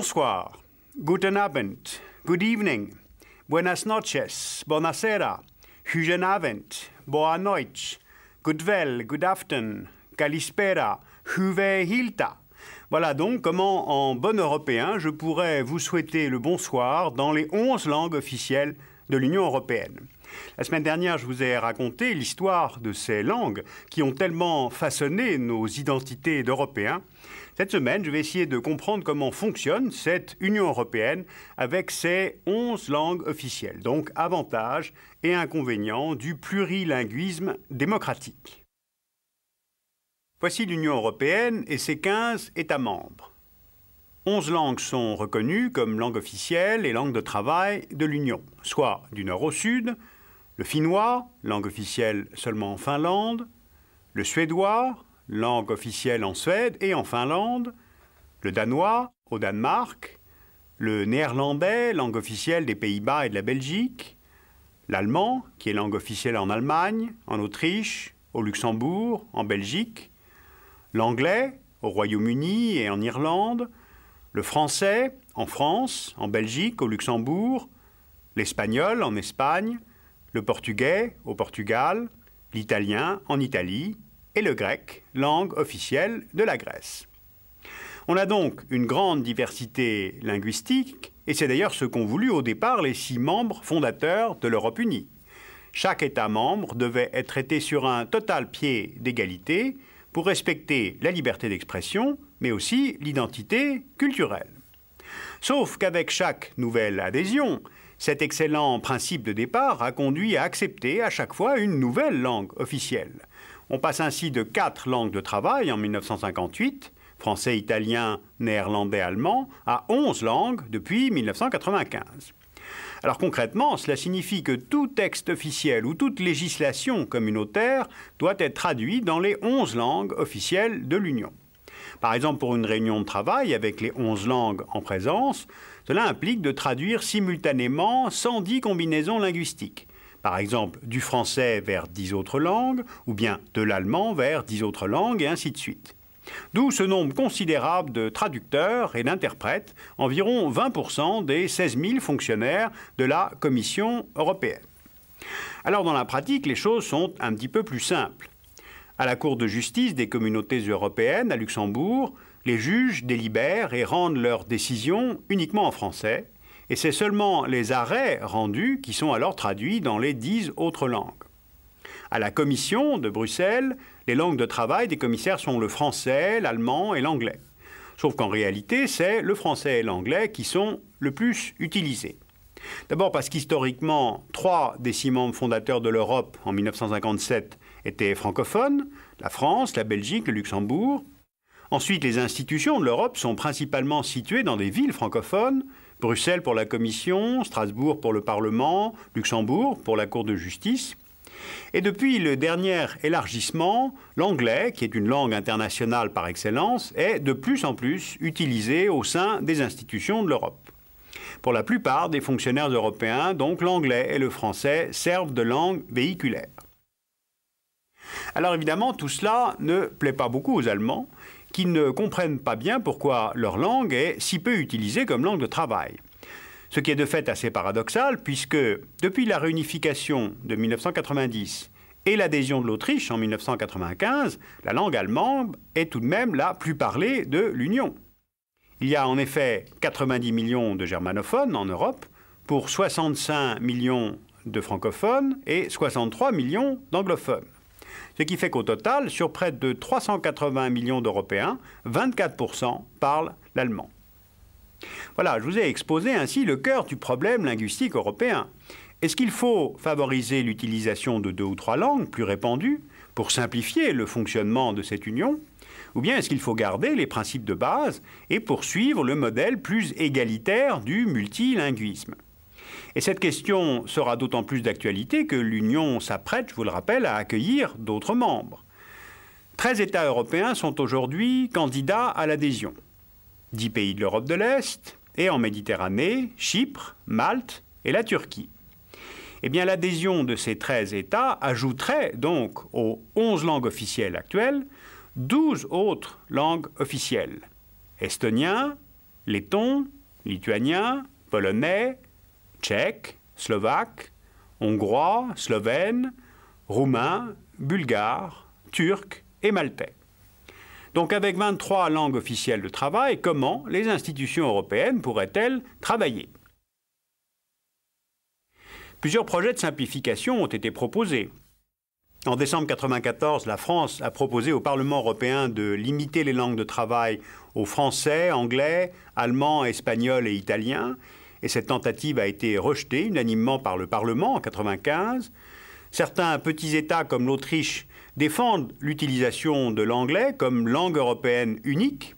Bonsoir, guten Abend, good evening, buenas noches, buonasera, guten Abend, boa noite, goodvel, good afternoon, kalispera, huve hilta. Voilà donc comment, en bon européen, je pourrais vous souhaiter le bonsoir dans les 11 langues officielles de l'Union européenne. La semaine dernière, je vous ai raconté l'histoire de ces langues qui ont tellement façonné nos identités d'Européens. Cette semaine, je vais essayer de comprendre comment fonctionne cette Union européenne avec ses 11 langues officielles. Donc, avantages et inconvénients du plurilinguisme démocratique. Voici l'Union européenne et ses 15 États membres. 11 langues sont reconnues comme langue officielle et langue de travail de l'Union, soit du nord au sud, le finnois, langue officielle seulement en Finlande, le suédois, langue officielle en Suède et en Finlande, le danois au Danemark, le néerlandais, langue officielle des Pays-Bas et de la Belgique, l'allemand, qui est langue officielle en Allemagne, en Autriche, au Luxembourg, en Belgique, l'anglais au Royaume-Uni et en Irlande, le français en France, en Belgique, au Luxembourg, l'espagnol en Espagne, le portugais au Portugal, l'italien en Italie et le grec, langue officielle de la Grèce. On a donc une grande diversité linguistique et c'est d'ailleurs ce qu'ont voulu au départ les 6 membres fondateurs de l'Europe unie. Chaque État membre devait être traité sur un total pied d'égalité pour respecter la liberté d'expression, mais aussi l'identité culturelle. Sauf qu'avec chaque nouvelle adhésion, cet excellent principe de départ a conduit à accepter à chaque fois une nouvelle langue officielle. On passe ainsi de 4 langues de travail en 1958, français, italien, néerlandais, allemand, à 11 langues depuis 1995. Alors concrètement, cela signifie que tout texte officiel ou toute législation communautaire doit être traduit dans les 11 langues officielles de l'Union. Par exemple, pour une réunion de travail avec les 11 langues en présence, cela implique de traduire simultanément 110 combinaisons linguistiques. Par exemple, du français vers 10 autres langues, ou bien de l'allemand vers 10 autres langues, et ainsi de suite. D'où ce nombre considérable de traducteurs et d'interprètes, environ 20% des 16 000 fonctionnaires de la Commission européenne. Alors dans la pratique, les choses sont un petit peu plus simples. À la Cour de justice des communautés européennes, à Luxembourg, les juges délibèrent et rendent leurs décisions uniquement en français, et c'est seulement les arrêts rendus qui sont alors traduits dans les 10 autres langues. À la Commission de Bruxelles, les langues de travail des commissaires sont le français, l'allemand et l'anglais. Sauf qu'en réalité, c'est le français et l'anglais qui sont le plus utilisés. D'abord parce qu'historiquement, 3 des 6 membres fondateurs de l'Europe en 1957 étaient francophones, la France, la Belgique, le Luxembourg. Ensuite, les institutions de l'Europe sont principalement situées dans des villes francophones, Bruxelles pour la Commission, Strasbourg pour le Parlement, Luxembourg pour la Cour de justice. Et depuis le dernier élargissement, l'anglais, qui est une langue internationale par excellence, est de plus en plus utilisé au sein des institutions de l'Europe. Pour la plupart des fonctionnaires européens, donc l'anglais et le français servent de langue véhiculaire. Alors évidemment, tout cela ne plaît pas beaucoup aux Allemands, qui ne comprennent pas bien pourquoi leur langue est si peu utilisée comme langue de travail. Ce qui est de fait assez paradoxal, puisque depuis la réunification de 1990 et l'adhésion de l'Autriche en 1995, la langue allemande est tout de même la plus parlée de l'Union. Il y a en effet 90 millions de germanophones en Europe, pour 65 millions de francophones et 63 millions d'anglophones. Ce qui fait qu'au total, sur près de 380 millions d'Européens, 24% parlent l'allemand. Voilà, je vous ai exposé ainsi le cœur du problème linguistique européen. Est-ce qu'il faut favoriser l'utilisation de 2 ou 3 langues plus répandues pour simplifier le fonctionnement de cette union? Ou bien est-ce qu'il faut garder les principes de base et poursuivre le modèle plus égalitaire du multilinguisme? Et cette question sera d'autant plus d'actualité que l'Union s'apprête, je vous le rappelle, à accueillir d'autres membres. 13 États européens sont aujourd'hui candidats à l'adhésion. 10 pays de l'Europe de l'Est et en Méditerranée, Chypre, Malte et la Turquie. Eh bien, l'adhésion de ces 13 États ajouterait donc aux 11 langues officielles actuelles 12 autres langues officielles. Estonien, letton, lituanien, polonais, tchèque, slovaque, hongrois, slovène, roumain, bulgare, turc et maltais. Donc avec 23 langues officielles de travail, comment les institutions européennes pourraient-elles travailler? Plusieurs projets de simplification ont été proposés. En décembre 1994, la France a proposé au Parlement européen de limiter les langues de travail au français, anglais, allemand, espagnol et italien. Et cette tentative a été rejetée unanimement par le Parlement en 1995. Certains petits États comme l'Autriche défendent l'utilisation de l'anglais comme langue européenne unique.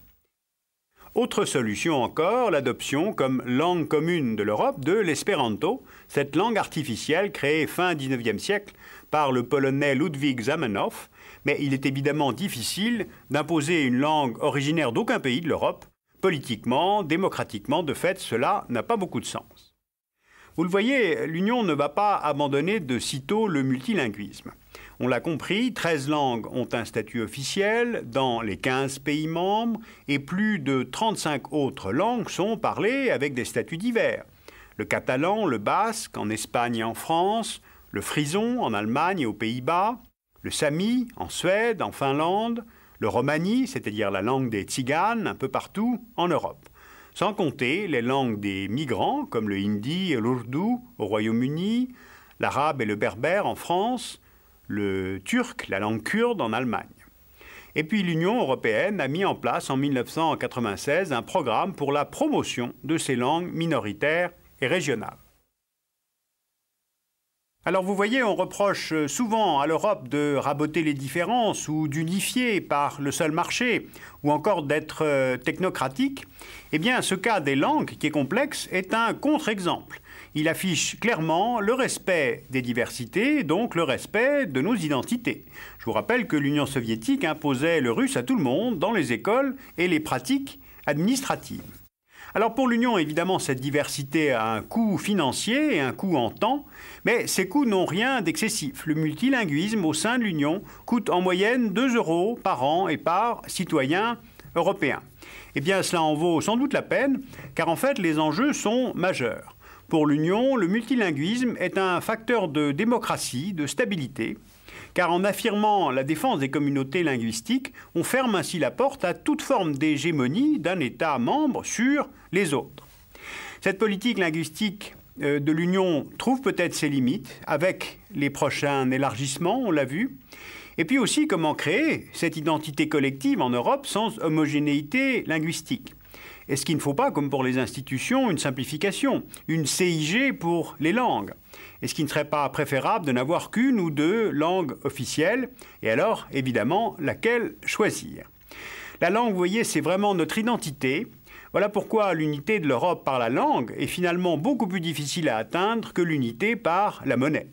Autre solution encore, l'adoption comme langue commune de l'Europe de l'espéranto, cette langue artificielle créée fin XIXe siècle par le Polonais Ludwik Zamenhof, mais il est évidemment difficile d'imposer une langue originaire d'aucun pays de l'Europe. Politiquement, démocratiquement, de fait, cela n'a pas beaucoup de sens. Vous le voyez, l'Union ne va pas abandonner de sitôt le multilinguisme. On l'a compris, 13 langues ont un statut officiel dans les 15 pays membres et plus de 35 autres langues sont parlées avec des statuts divers. Le catalan, le basque en Espagne et en France, le frison en Allemagne et aux Pays-Bas, le sami en Suède, en Finlande, le romani, c'est-à-dire la langue des tziganes, un peu partout en Europe. Sans compter les langues des migrants comme le hindi et l'ourdou au Royaume-Uni, l'arabe et le berbère en France, le turc, la langue kurde en Allemagne. Et puis l'Union européenne a mis en place en 1996 un programme pour la promotion de ces langues minoritaires et régionales. Alors vous voyez, on reproche souvent à l'Europe de raboter les différences ou d'unifier par le seul marché ou encore d'être technocratique. Eh bien, ce cas des langues, qui est complexe, est un contre-exemple. Il affiche clairement le respect des diversités, donc le respect de nos identités. Je vous rappelle que l'Union soviétique imposait le russe à tout le monde dans les écoles et les pratiques administratives. Alors pour l'Union, évidemment, cette diversité a un coût financier et un coût en temps, mais ces coûts n'ont rien d'excessif. Le multilinguisme au sein de l'Union coûte en moyenne 2 € par an et par citoyen européen. Eh bien, cela en vaut sans doute la peine, car en fait, les enjeux sont majeurs. Pour l'Union, le multilinguisme est un facteur de démocratie, de stabilité, car en affirmant la défense des communautés linguistiques, on ferme ainsi la porte à toute forme d'hégémonie d'un État membre sur les autres. Cette politique linguistique de l'Union trouve peut-être ses limites avec les prochains élargissements, on l'a vu. Et puis aussi comment créer cette identité collective en Europe sans homogénéité linguistique. Est-ce qu'il ne faut pas, comme pour les institutions, une simplification, une CIG pour les langues? Est-ce qu'il ne serait pas préférable de n'avoir qu'une ou deux langues officielles? Et alors, évidemment, laquelle choisir? La langue, vous voyez, c'est vraiment notre identité. Voilà pourquoi l'unité de l'Europe par la langue est finalement beaucoup plus difficile à atteindre que l'unité par la monnaie.